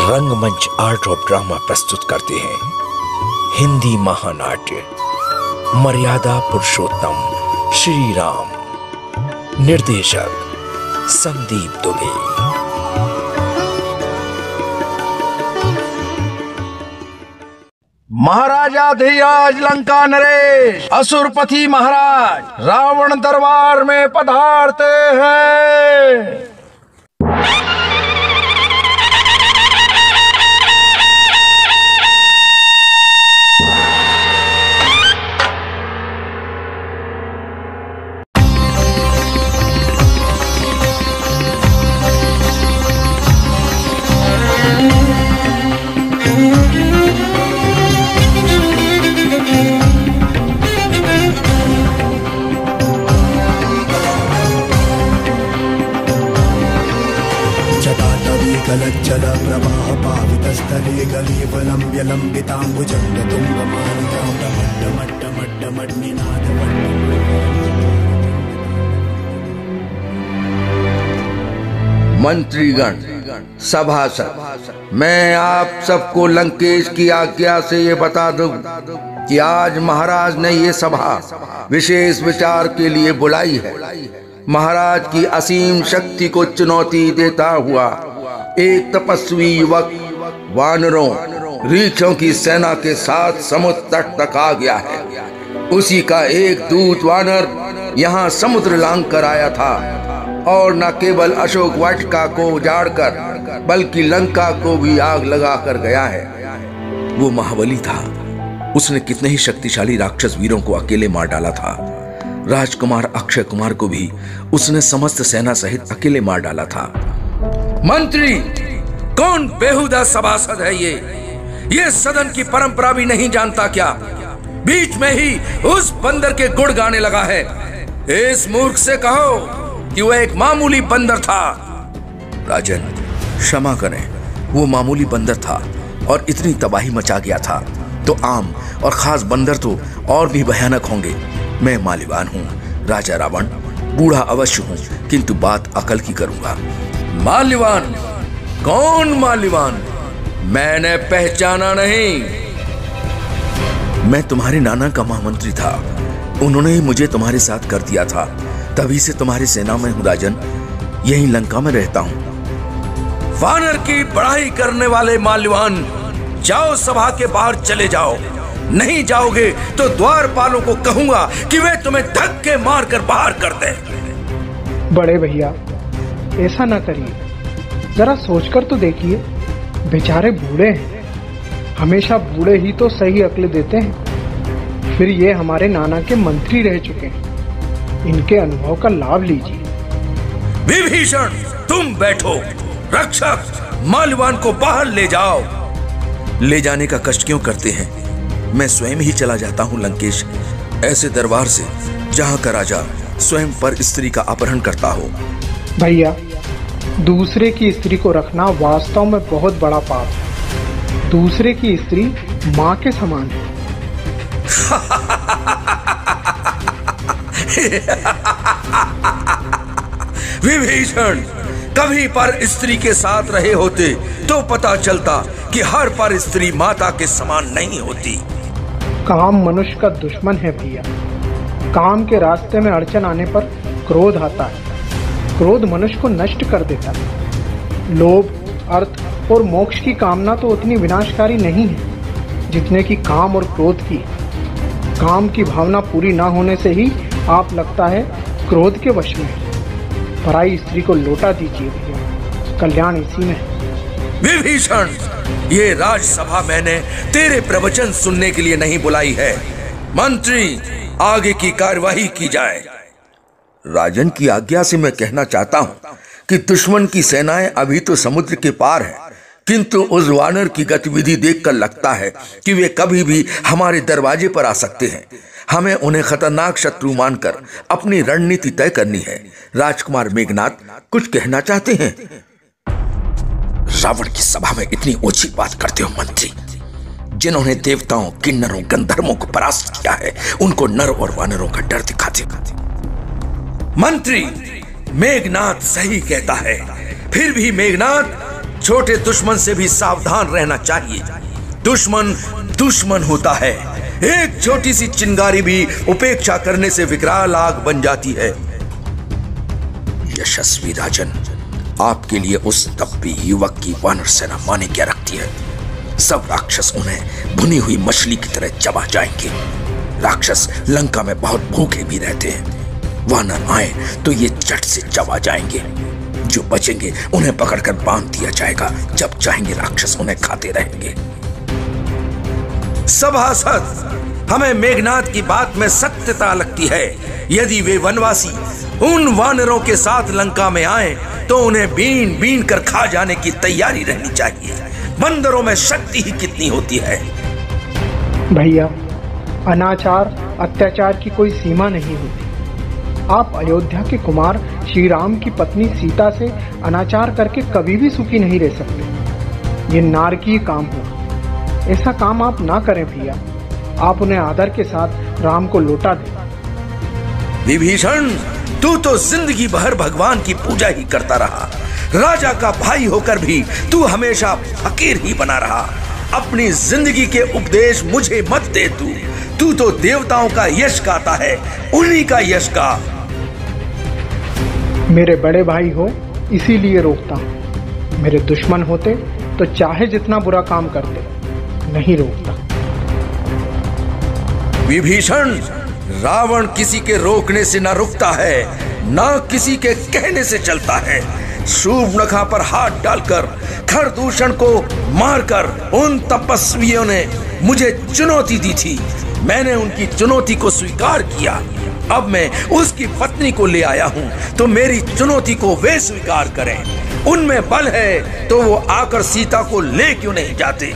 रंगमंच art of drama प्रस्तुत करते हैं हिंदी महानाट्य मर्यादा पुरुषोत्तम श्री राम। निर्देशक संदीप दुबे। महाराजा धीराज लंका नरेश असुरपति महाराज रावण दरबार में पधारते हैं। गलज्जल प्रवाह पावितस्थले गलीवलं व्यलम्बिताम्बुजङ्गतुङ्गमालिकां डमड्डमड्डमड्डमड्निनाद। मंत्रीगण, सभासद, मैं आप सबको लंकेश की आज्ञा से ये बता दूं कि आज महाराज ने ये सभा विशेष विचार के लिए बुलाई है। महाराज की असीम शक्ति को चुनौती देता हुआ एक तपस्वी युवक वानरों रीछों की सेना के साथ समुद्र तट तक आ गया है। उसी का एक दूत वानर यहाँ समुद्र लांघ कर आया था और न केवल अशोक वाटिका को उजाड़कर बल्कि लंका को भी आग लगा कर गया है। वो महाबली था। उसने कितने ही शक्तिशाली राक्षस वीरों को अकेले मार डाला था। राजकुमार अक्षय कुमार को भी उसने समस्त सेना सहित अकेले मार डाला था। मंत्री, कौन बेहुदा सभासद है ये सदन की परंपरा भी नहीं जानता क्या? बीच में ही उस बंदर के गुण गाने लगा है। इस मूर्ख से कहो कि वह एक मामूली बंदर था। राजन, क्षमा करें, वो मामूली बंदर था और इतनी तबाही मचा गया था तो आम और खास बंदर तो और भी भयानक होंगे। मैं माल्यवान हूँ, राजा रावण, बूढ़ा अवश्य हूँ, किंतु बात अकल की करूंगा। माल्यवान? कौन माल्यवान? मैंने पहचाना नहीं। मैं तुम्हारे नाना का महामंत्री था। उन्होंने ही मुझे तुम्हारे साथ कर दिया था, तभी से तुम्हारी सेना में हूँ राजन। यहीं लंका में रहता हूँ। वानर की बड़ाई करने वाले माल्यवान, जाओ सभा के बाहर चले जाओ। नहीं जाओगे तो द्वारपालों को कहूंगा कि वे तुम्हें धक्के मार कर बाहर कर दें। बड़े भैया, ऐसा ना करिए, जरा सोचकर तो देखिए। बेचारे बूढ़े हैं, हमेशा बूढ़े ही तो सही अक्ल देते हैं। फिर ये हमारे नाना के मंत्री रह चुके हैं, इनके अनुभव का लाभ लीजिए। विभीषण, तुम बैठो। रक्षक, माल्यवान को बाहर ले जाओ। ले जाने का कष्ट क्यों करते हैं? मैं स्वयं ही चला जाता हूँ लंकेश, ऐसे दरबार से जहाँ का राजा स्वयं पर स्त्री का अपहरण करता हो। भैया, दूसरे की स्त्री को रखना वास्तव में बहुत बड़ा पाप है। दूसरे की स्त्री माँ के समान है। विभीषण, कभी पर स्त्री के साथ रहे होते तो पता चलता कि हर पर स्त्री माता के समान नहीं होती। काम मनुष्य का दुश्मन है भैया। काम के रास्ते में अड़चन आने पर क्रोध आता है। क्रोध मनुष्य को नष्ट कर देता है। लोभ, अर्थ और मोक्ष की कामना तो उतनी विनाशकारी नहीं है जितने की काम और क्रोध की। काम की भावना पूरी ना होने से ही आप लगता है क्रोध के वश में। पराई स्त्री को लौटा दीजिए भैया, कल्याण इसी में है। विभीषण, ये राजसभा मैंने तेरे प्रवचन सुनने के लिए नहीं बुलाई है। मंत्री, आगे की कार्यवाही की जाए। राजन की आज्ञा से मैं कहना चाहता हूँ कि दुश्मन की सेनाएं अभी तो समुद्र के पार है, किंतु उस वानर की गतिविधि देखकर लगता है कि वे कभी भी हमारे दरवाजे पर आ सकते हैं। हमें उन्हें खतरनाक शत्रु मानकर अपनी रणनीति तय करनी है। राजकुमार मेघनाथ कुछ कहना चाहते हैं? रावण की सभा में इतनी ऊंची बात करते हो मंत्री? जिन्होंने देवताओं, किन्नरों, गंधर्वों को परास्त किया है, उनको नर और वानरों का डर दिखाते। मंत्री, मेघनाद सही कहता है। फिर भी मेघनाद, छोटे दुश्मन से भी सावधान रहना चाहिए। दुश्मन दुश्मन होता है। एक छोटी सी चिंगारी भी उपेक्षा करने से विकराल आग बन जाती है। यशस्वी राजन, आपके लिए उस तप्पी युवक की वानर सेना माने क्या रखती है। सब राक्षस उन्हें भुनी हुई मछली की तरह चबा जाएंगे। राक्षस लंका में बहुत भूखे भी रहते हैं। वानर आए तो ये झट से चबा जाएंगे। जो बचेंगे उन्हें पकड़कर बांध दिया जाएगा। जब चाहेंगे राक्षस उन्हें खाते रहेंगे। सभासद, हमें मेघनाद की बात में सत्यता लगती है। यदि वे वनवासी उन वानरों के साथ लंका में आए तो उन्हें बीन बीन कर खा जाने की तैयारी रहनी चाहिए। बंदरों में शक्ति ही कितनी होती है। भैया, अनाचार अत्याचार की कोई सीमा नहीं होती। आप अयोध्या के कुमार श्री राम की पत्नी सीता से अनाचार करके कभी भी सुखी नहीं रह सकते। ये नारकीय काम हो। ऐसा काम आप ना करें भैया। आप उन्हें आदर के साथ राम को लौटा दें। विभीषण, तू तो जिंदगी भर भगवान की पूजा ही करता रहा। राजा का भाई होकर भी तू हमेशा फकीर ही बना रहा। अपनी जिंदगी के उपदेश मुझे मत दे। तू तो देवताओं का यश गाता है। उन्हीं का यश गा। मेरे बड़े भाई हो इसीलिए रोकता हूँ। मेरे दुश्मन होते तो चाहे जितना बुरा काम करते, नहीं रोकता। विभीषण, रावण किसी के रोकने से न रुकता है, न किसी के कहने से चलता है। शूर्पणखा पर हाथ डालकर खरदूषण को मारकर उन तपस्वियों ने मुझे चुनौती दी थी। मैंने उनकी चुनौती को स्वीकार किया। अब मैं उसकी पत्नी को ले आया हूं तो मेरी चुनौती को वे स्वीकार करें। उनमें बल है तो वो आकर सीता को ले क्यों नहीं जाते।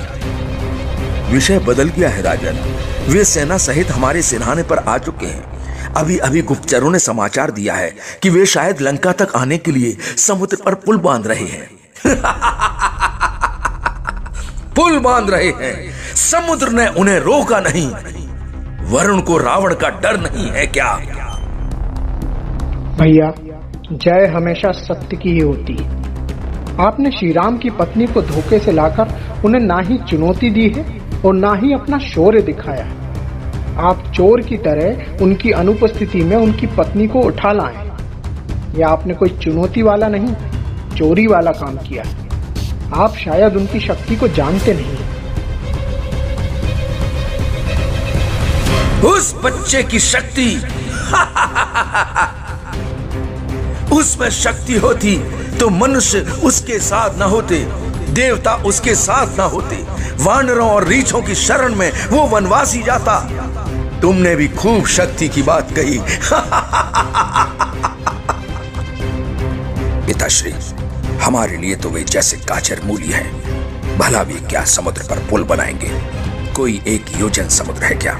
विषय बदल गया है राजन। वे सेना सहित हमारे सिरहाने पर आ चुके हैं। अभी अभी गुप्तचरों ने समाचार दिया है कि वे शायद लंका तक आने के लिए समुद्र पर पुल बांध रहे हैं। पुल बांध रहे हैं। समुद्र ने उन्हें रोका नहीं। वरुण को रावण का डर नहीं है क्या? भैया, जय हमेशा सत्य की ही होती है। आपने श्री राम की पत्नी को धोखे से लाकर उन्हें ना ही चुनौती दी है और ना ही अपना शौर्य दिखाया है। आप चोर की तरह उनकी अनुपस्थिति में उनकी पत्नी को उठा लाए। या आपने कोई चुनौती वाला नहीं, चोरी वाला काम किया। आप शायद उनकी शक्ति को जानते नहीं। उस बच्चे की शक्ति उसमें शक्ति होती तो मनुष्य उसके साथ न होते, देवता उसके साथ न होते। वानरों और रीछों की शरण में वो वनवासी जाता। तुमने भी खूब शक्ति की बात कही। पिताश्री, हमारे लिए तो वे जैसे गाजर मूली है। भला भी क्या समुद्र पर पुल बनाएंगे? कोई एक योजन समुद्र है क्या?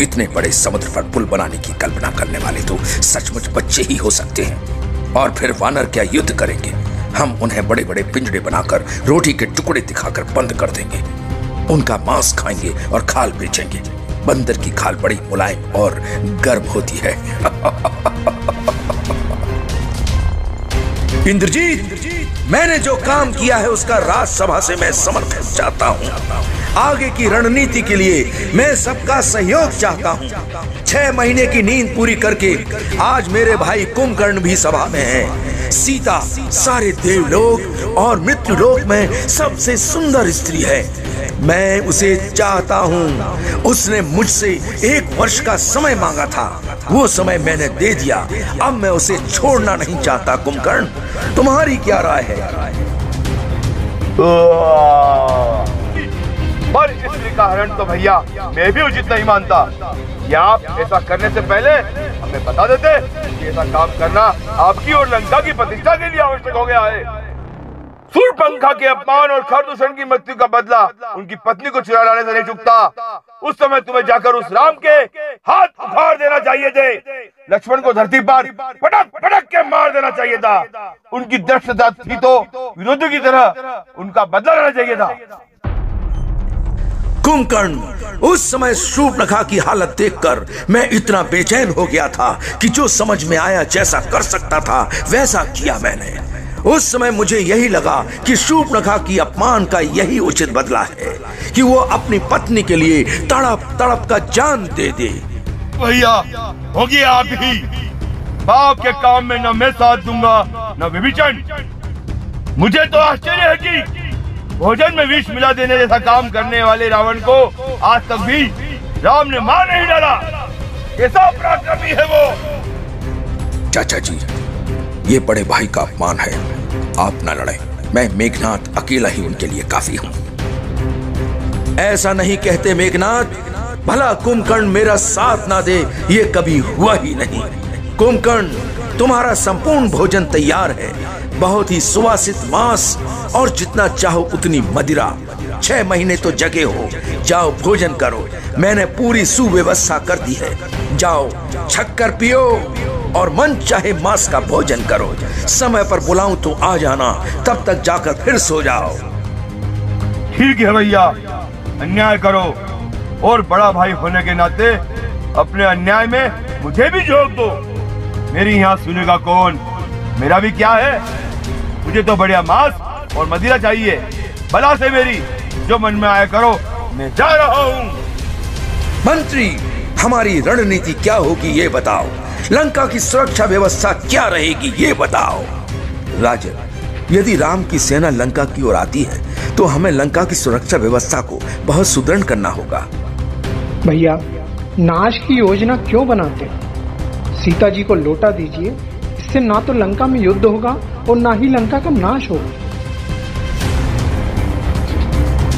इतने बड़े समुद्र पर पुल बनाने की कल्पना करने वाले तो सचमुच बच्चे ही हो सकते हैं। और फिर वानर क्या युद्ध करेंगे? हम उन्हें बड़े बड़े पिंजड़े बनाकर रोटी के टुकड़े दिखाकर बंद कर देंगे। उनका मांस खाएंगे और खाल बेचेंगे। बंदर की खाल बड़ी मुलायम और गर्म होती है। इंद्रजीत, मैंने जो काम किया है उसका राज्यसभा से मैं समर्थन चाहता हूँ। आगे की रणनीति के लिए मैं सबका सहयोग चाहता हूँ। 6 महीने की नींद पूरी करके आज मेरे भाई कुंभकर्ण भी सभा में हैं। सीता सारे देवलोक और मृत्युलोक में सबसे सुंदर स्त्री है। मैं उसे चाहता हूँ। उसने मुझसे 1 वर्ष का समय मांगा था, वो समय मैंने दे दिया। अब मैं उसे छोड़ना नहीं चाहता। कुंभकर्ण, तुम्हारी क्या राय है? पर स्त्री का हरण तो भैया मैं भी उचित नहीं मानता। या आप ऐसा करने से पहले हमें बता देते कि ऐसा काम करना आपकी और लंका की प्रतिष्ठा के लिए आवश्यक हो गया है। शूर्पणखा के अपमान और खरदूषण की मृत्यु का बदला उनकी पत्नी को चुरा लाने से नहीं चूकता। उस समय तुम्हें जाकर उस राम के हाथ उखाड़ देना चाहिए थे। लक्ष्मण को धरती पर पटक पटक के मार देना चाहिए था। उनकी दृष्टता थी तो विरोधी की तरह उनका बदला लेना चाहिए था। कुंभकर्ण, उस समय शूर्पणखा की हालत देखकर मैं इतना बेचैन हो गया था कि जो समझ में आया जैसा कर सकता था वैसा किया मैंने। उस समय मुझे यही लगा कि शूर्पणखा की अपमान का यही उचित बदला है कि वो अपनी पत्नी के लिए तड़प तड़प का जान दे दे। भैया हो गया आप ही। बाप के काम में न मैं साथ दूंगा न विभीषण। मुझे तो आश्चर्य है कि भोजन में विष मिला देने जैसा काम करने वाले रावण को आज तक भी राम ने मार नहीं डाला। कैसा पराक्रमी है वो। चाचा जी, ये बड़े भाई का अपमान है, आप ना लड़ें। मैं मेघनाथ अकेला ही उनके लिए काफी हूं। ऐसा नहीं कहते मेघनाथ, भला कुंभकर्ण मेरा साथ ना दे ये कभी हुआ ही नहीं। कुंभकर्ण, तुम्हारा संपूर्ण भोजन तैयार है, बहुत ही सुवासित मांस और जितना चाहो उतनी मदिरा। 6 महीने तो जगे हो, जाओ भोजन करो। मैंने पूरी सुव्यवस्था कर दी है। जाओ शक्कर पियो और मन चाहे मांस का भोजन करो। समय पर बुलाऊं तो आ जाना, तब तक जाकर फिर सो जाओ। ठीक है भैया, अन्याय करो और बड़ा भाई होने के नाते अपने अन्याय में मुझे भी झोंक दो। मेरी यहाँ सुनेगा कौन। मेरा भी क्या है, मुझे तो बढ़िया मांस और मदिरा चाहिए। भला से मेरी जो मन में आया करो, मैं जा रहा हूँ। मंत्री, हमारी रणनीति क्या होगी ये बताओ। लंका की सुरक्षा व्यवस्था क्या रहेगी ये बताओ। राजन, यदि राम की सेना लंका की ओर आती है तो हमें लंका की सुरक्षा व्यवस्था को बहुत सुदृढ़ करना होगा। भैया, नाश की योजना क्यों बनाते? सीता जी को लौटा दीजिए, इससे ना तो लंका में युद्ध होगा और ना ही लंका का नाश होगा।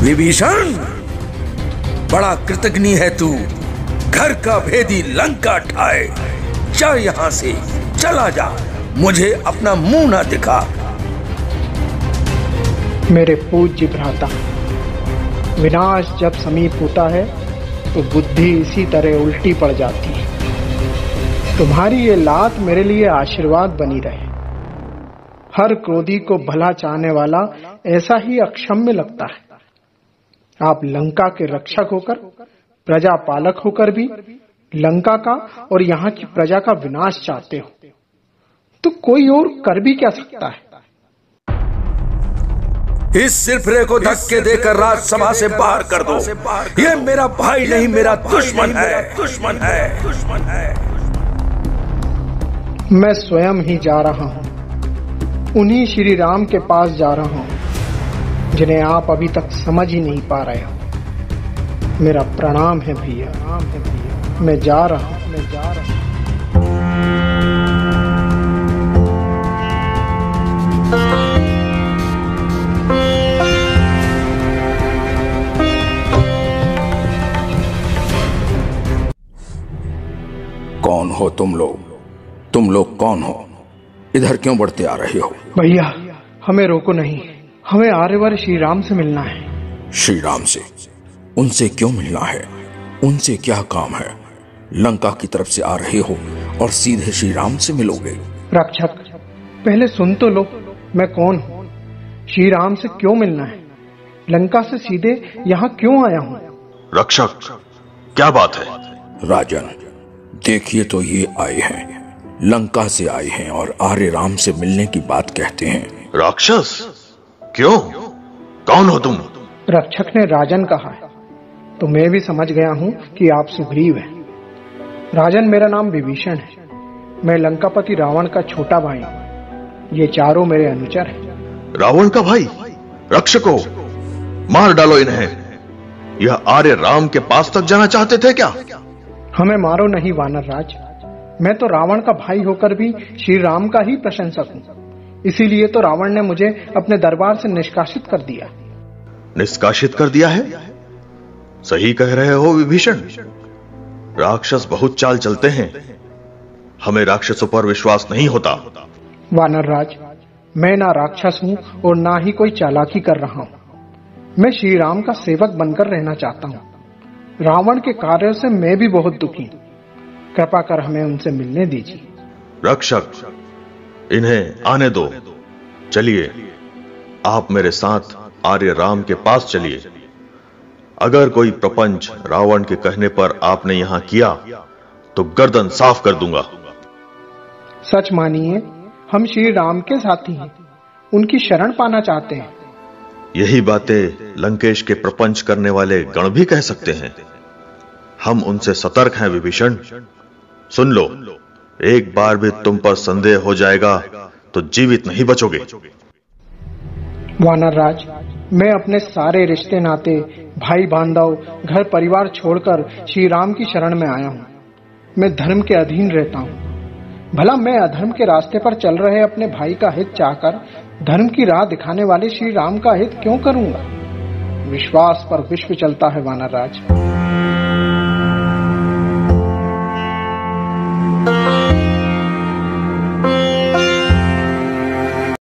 विभीषण, बड़ा कृतघ्नी है तू। घर का भेदी लंका ठाए। जा यहां से, चला जा, मुझे अपना मुंह ना दिखा। मेरे पूज्य भ्राता, विनाश जब समीप होता है तो बुद्धि इसी तरह उल्टी पड़ जाती है। तुम्हारी ये लात मेरे लिए आशीर्वाद बनी रहे। हर क्रोधी को भला चाहने वाला ऐसा ही अक्षम्य लगता है। आप लंका के रक्षक होकर, प्रजा पालक होकर भी लंका का और यहाँ की प्रजा का विनाश चाहते हो, तो कोई और कर भी क्या सकता है? इस सिरफिरे को धक्के देकर राज्यसभा से बाहर कर दो। ये मेरा भाई नहीं, मेरा दुश्मन है, दुश्मन है, दुश्मन है। मैं स्वयं ही जा रहा हूँ। उन्हीं श्री राम के पास जा रहा हूँ जिन्हें आप अभी तक समझ ही नहीं पा रहे हो। मेरा प्रणाम है भैया, मैं जा रहा हूँ। कौन हो तुम लोग? तुम लोग कौन हो? इधर क्यों बढ़ते आ रहे हो? भैया, हमें रोको नहीं, हमें आर्यवर श्री राम से मिलना है। श्री राम से? उनसे क्यों मिलना है? उनसे क्या काम है? लंका की तरफ से आ रहे हो और सीधे श्री राम से मिलोगे? रक्षक, पहले सुन तो लो, मैं कौन हूँ, श्री राम से क्यों मिलना है, लंका से सीधे यहाँ क्यों आया हूँ। रक्षक, क्या बात है? राजन, देखिए तो ये आए हैं, लंका से आए हैं और आर्य राम से मिलने की बात कहते हैं। राक्षस? क्यों? कौन हो तुम? रक्षक ने राजन कहा है तो मैं भी समझ गया हूँ कि आप सुग्रीव हैं। राजन, मेरा नाम विभीषण है। मैं लंकापति रावण का छोटा भाई हूँ। ये चारों मेरे अनुचर हैं। रावण का भाई? रक्षको, मार डालो इन्हें। यह आर्य राम के पास तक जाना चाहते थे क्या? हमें मारो नहीं वानर राज, मैं तो रावण का भाई होकर भी श्री राम का ही प्रशंसक हूँ। इसीलिए तो रावण ने मुझे अपने दरबार से निष्कासित कर दिया। निष्कासित कर दिया है? सही कह रहे हो विभीषण। राक्षस बहुत चाल चलते हैं, हमें राक्षसों पर विश्वास नहीं होता। वानर राज, मैं ना राक्षस हूँ और ना ही कोई चालाकी कर रहा हूँ। मैं श्री राम का सेवक बनकर रहना चाहता हूँ। रावण के कार्यों से मैं भी बहुत दुखी हूँ। कृपा कर हमें उनसे मिलने दीजिए। रक्षक, इन्हें आने दो। चलिए, आप मेरे साथ आर्य राम के पास चलिए। अगर कोई प्रपंच रावण के कहने पर आपने यहां किया तो गर्दन साफ कर दूंगा। सच मानिए, हम श्री राम के साथी हैं, उनकी शरण पाना चाहते हैं। यही बातें लंकेश के प्रपंच करने वाले गण भी कह सकते हैं। हम उनसे सतर्क हैं विभीषण। सुन लो, एक बार भी तुम पर संदेह हो जाएगा तो जीवित नहीं बचोगे। वानर राज, मैं अपने सारे रिश्ते नाते, भाई बांधव, घर परिवार छोड़कर श्री राम की शरण में आया हूँ। मैं धर्म के अधीन रहता हूँ। भला मैं अधर्म के रास्ते पर चल रहे अपने भाई का हित चाहकर धर्म की राह दिखाने वाले श्री राम का हित क्यों करूंगा? विश्वास पर विश्व चलता है वानर राज।